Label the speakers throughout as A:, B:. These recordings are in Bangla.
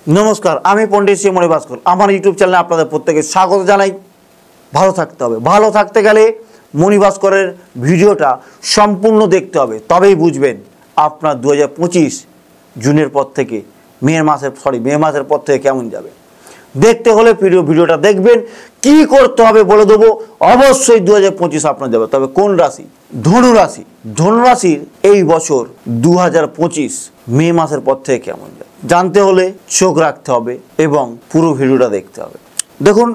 A: नमस्कार आमी पंडित श्री मणि भास्कर आमार यूट्यूब चैनेले आपनादेर प्रत्येके स्वागत जानाई। भालो थाकते होबे, भालो थाकते गेले मणि भास्करेर भिडियोटा सम्पूर्ण देखते होबे, तबेई बुझबेन आपनार 2025 जूनेर पर थेके मे मासेर पर थेके केमन जाबे। देखते होले भिडियोटा देखबेन, कि करते होबे बोले देबो। अवश्यई 2025 आपनार जाबे, तबे कोन राशि? धनु राशि। धनु राशिर एई बछर 2025 मे मासेर पर थेके केमन जाबे जानते होले चोख राखते होबे एबं पुरो भिडियोटा देखते होबे। देखुन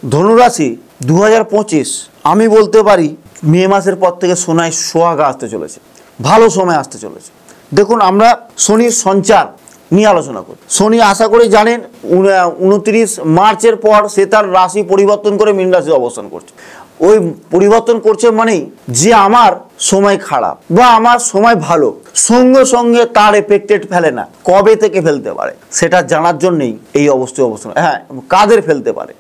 A: धनु राशि 2025 आमी बोलते पारी मे मासेर पर थेके सोनाय सोहागा आसते चलेछे, भालो समय आसते चलेछे। देखुन आमरा शनिर सञ्चार নিয়ে আলোচনা করি। শনি আশা করি জানেন 29 মার্চের পর সে তার রাশি পরিবর্তন করে মীন রাশি অবস্থান করছে। ওই পরিবর্তন করছে মানেই যে আমার সময় খারাপ বা আমার সময় ভালো, সঙ্গে সঙ্গে তার এফেক্টেড ফেলে না, কবে থেকে ফেলতে পারে সেটা জানার জন্যই এই অবস্থায় অবস্থান। হ্যাঁ, কাদের ফেলতে পারে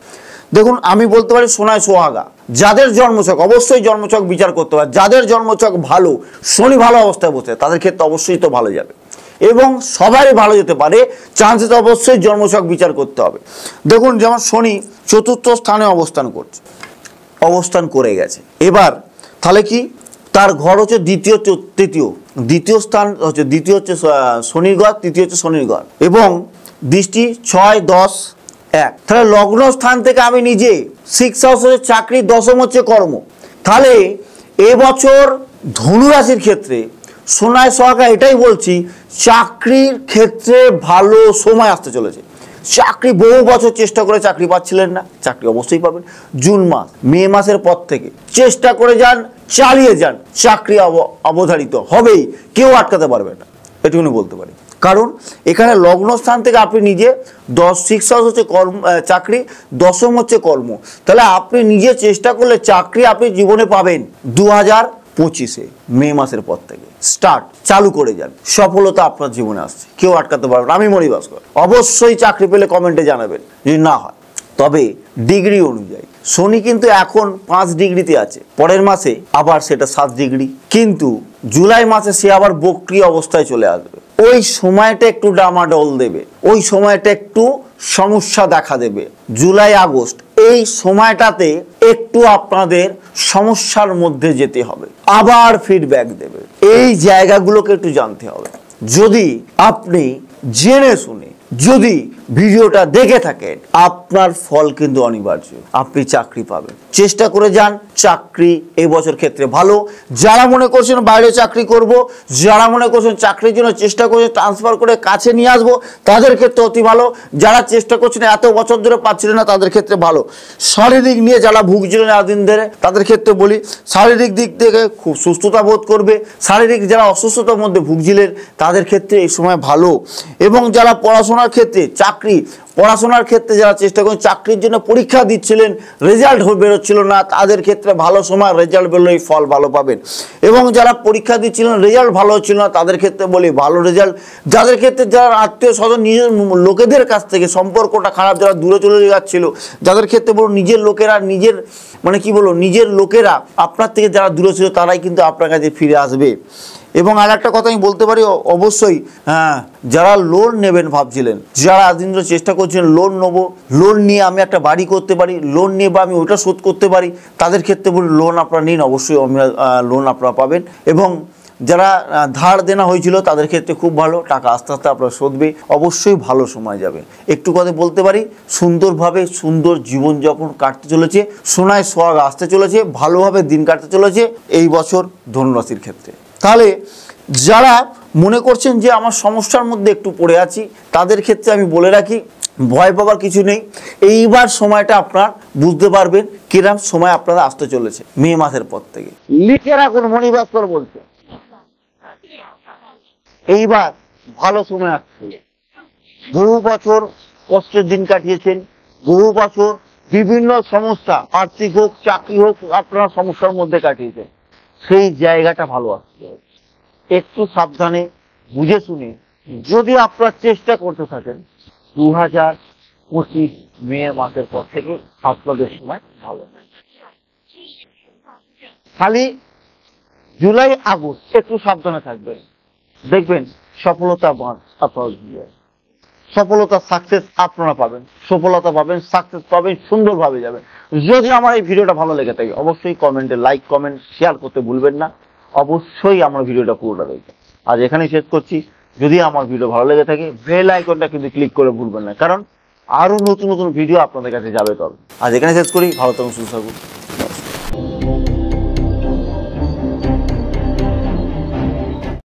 A: দেখুন, আমি বলতে পারি সোনায় সোহাগা যাদের জন্মছক, অবশ্যই জন্মছক বিচার করতে হবে। যাদের জন্মছক ভালো, শনি ভালো অবস্থায় বসে তাদের ক্ষেত্রে অবশ্যই তো ভালো যাবে এবং সবারই ভালো যেতে পারে, চান্সেস অবশ্যই জন্মছক বিচার করতে হবে। দেখুন যেমন শনি চতুর্থ স্থানে অবস্থান করে গেছে, এবার তাহলে কি তার ঘর হচ্ছে দ্বিতীয় স্থান হচ্ছে, দ্বিতীয় হচ্ছে শনির ঘর, তৃতীয় হচ্ছে শনির ঘর এবং দৃষ্টি 6, 10, 1। তাহলে লগ্ন স্থান থেকে আমি নিজে 6 হাউস হচ্ছে চাকরি, দশম হচ্ছে কর্ম। তাহলে এবছর ধনু রাশির ক্ষেত্রে সোনায় সোহাগা এটাই বলছি, চাকরির ক্ষেত্রে ভালো সময় আসতে চলেছে। চাকরি বহু বছর চেষ্টা করে চাকরি পাচ্ছিলেন না, চাকরি অবশ্যই পাবেন। জুন মাস, মে মাসের পর থেকে চেষ্টা করে যান, চালিয়ে যান, চাকরি অবধারিত হবেই, কেউ আটকাতে পারবে না, এটুকুনি বলতে পারি। কারণ এখানে লগ্ন স্থান থেকে আপনি নিজে 6 হাউস হচ্ছে কর্ম, চাকরি, দশম হচ্ছে কর্ম। তাহলে আপনি নিজে চেষ্টা করলে চাকরি আপনি জীবনে পাবেন। 2025 মে মাসের পর থেকে স্টার্ট চালু করে যান, সফলতা আপনার জীবনে আসছে, কেউ আটকাতে পারবে না। আমি মণি ভাস্কর, অবশ্যই চাকরি পেলে কমেন্টে জানাবেন। যদি না হয় তবে ডিগ্রি অনুযায়ী শনি কিন্তু এখন 5 ডিগ্রিতে আছে, পরের মাসে আবার সেটা 7 ডিগ্রি, কিন্তু জুলাই মাসে সে আবার বক্রি অবস্থায় চলে আসবে। ওই সময়টা একটু ডামাডোল দেবে, ওই সময়টা একটু সমস্যা দেখা দেবে। জুলাই আগস্ট এই সময়টাতে একটু আপনাদের সমস্যার মধ্যে যেতে হবে, আবার ফিডব্যাক দেবে। এই জায়গাগুলোকে একটু জানতে হবে। যদি আপনি জেনে শুনে যদি ভিডিওটা দেখে থাকেন, আপনার ফল কিন্তু অনিবার্য, আপনি চাকরি পাবেন। চেষ্টা করে যান, চাকরি এই বছর ক্ষেত্রে ভালো। যারা মনে করছেন বাইরে চাকরি করব, যারা মনে করছেন চাকরির জন্য চেষ্টা করছেন ট্রান্সফার করে কাছে নিয়ে আসবো, তাদের ক্ষেত্রে অতি ভালো। যারা চেষ্টা করছেন এত বছর ধরে পাচ্ছিলেন না, তাদের ক্ষেত্রে ভালো। শারীরিক নিয়ে যারা ভুগছিলেন এতদিন ধরে, তাদের ক্ষেত্রে বলি শারীরিক দিক থেকে খুব সুস্থতা বোধ করবে। শারীরিক যারা অসুস্থতার মধ্যে ভুগছিলেন তাদের ক্ষেত্রে এই সময় ভালো। এবং যারা পড়াশোনার ক্ষেত্রে, পড়াশোনার ক্ষেত্রে যারা চেষ্টা করেন, চাকরির জন্য পরীক্ষা দিচ্ছিলেন, রেজাল্ট বেরোচ্ছিল না, তাদের ক্ষেত্রে ভালো সময়, রেজাল্ট বেরোলেই ফল ভালো পাবেন। এবং যারা পরীক্ষা দিচ্ছিলেন, রেজাল্ট ভালো হচ্ছিল না, তাদের ক্ষেত্রে বলি ভালো রেজাল্ট। যাদের ক্ষেত্রে যারা আত্মীয় স্বজন, নিজের লোকেদের কাছ থেকে সম্পর্কটা খারাপ, যারা দূরে চলে যাচ্ছিল, যাদের ক্ষেত্রে বলুন নিজের লোকেরা, নিজের লোকেরা আপনার থেকে যারা দূরে ছিল তারাই কিন্তু আপনার কাছে ফিরে আসবে। এবং আর একটা কথা আমি বলতে পারি, অবশ্যই হ্যাঁ, যারা লোন নেবেন ভাবছিলেন, যারা আদিন চেষ্টা করছেন লোন নেবো, লোন নিয়ে আমি একটা বাড়ি করতে পারি, লোন নিয়ে বা আমি ওটা শোধ করতে পারি, তাদের ক্ষেত্রে বলি লোন আপনারা নিন, অবশ্যই লোন আপনারা পাবেন। এবং যারা ধার দেনা হয়েছিল তাদের ক্ষেত্রে খুব ভালো, টাকা আস্তে আস্তে আপনারা শোধবে, অবশ্যই ভালো সময় যাবে। একটু কথা বলতে পারি, সুন্দরভাবে সুন্দর জীবনযাপন কাটতে চলেছে, সোনায় সোহাগা আসতে চলেছে, ভালোভাবে দিন কাটতে চলেছে এই বছর ধনুরাশির ক্ষেত্রে। তাহলে যারা মনে করছেন যে আমার সমস্যার মধ্যে একটু পড়ে আছি, তাদের ক্ষেত্রে আমি বলে রাখি ভয় পাবার কিছু নেই। এইবার সময়টা আপনার বুঝতে পারবেন কিরম সময় আপনারা আসতে চলেছে মে মাসের পর থেকে। লিখে রাখুন, মণি ভাস্কর বলছে এইবার ভালো সময় আসছে। বহু বছর কষ্টের দিন কাটিয়েছেন, বহু বছর বিভিন্ন সমস্যা, আর্থিক হোক, চাকরি হোক, আপনারা সমস্যার মধ্যে কাটিয়েছেন, সেই জায়গাটা ভালো আসছে। একটু সাবধানে বুঝে শুনে যদি আপনারা চেষ্টা করতে থাকেন, 2025 মে মাসের পর থেকে আপনাদের সময় ভালো। খালি জুলাই আগস্ট একটু সাবধানে থাকবেন, দেখবেন সফলতা আপনার সফলতা সাকসেস আপনারা পাবেন, সফলতা পাবেন, সাকসেস পাবেন, সুন্দরভাবে যাবেন। যদি আমার এই ভিডিওটা ভালো লেগে থাকে অবশ্যই কমেন্টে লাইক কমেন্ট শেয়ার করতে ভুলবেন না। অবশ্যই আমার ভিডিওটা পুরোটা দেখবেন। আজ এখানেই শেষ করছি। যদি আমার ভিডিও ভালো লেগে থাকে বেল আইকনটা কিন্তু ক্লিক করে ভুলবেন না, কারণ আরো নতুন নতুন ভিডিও আপনাদের কাছে যাবে। তবে আজ এখানে শেষ করি। ভালো থাকুন, সুস্থ থাকুন।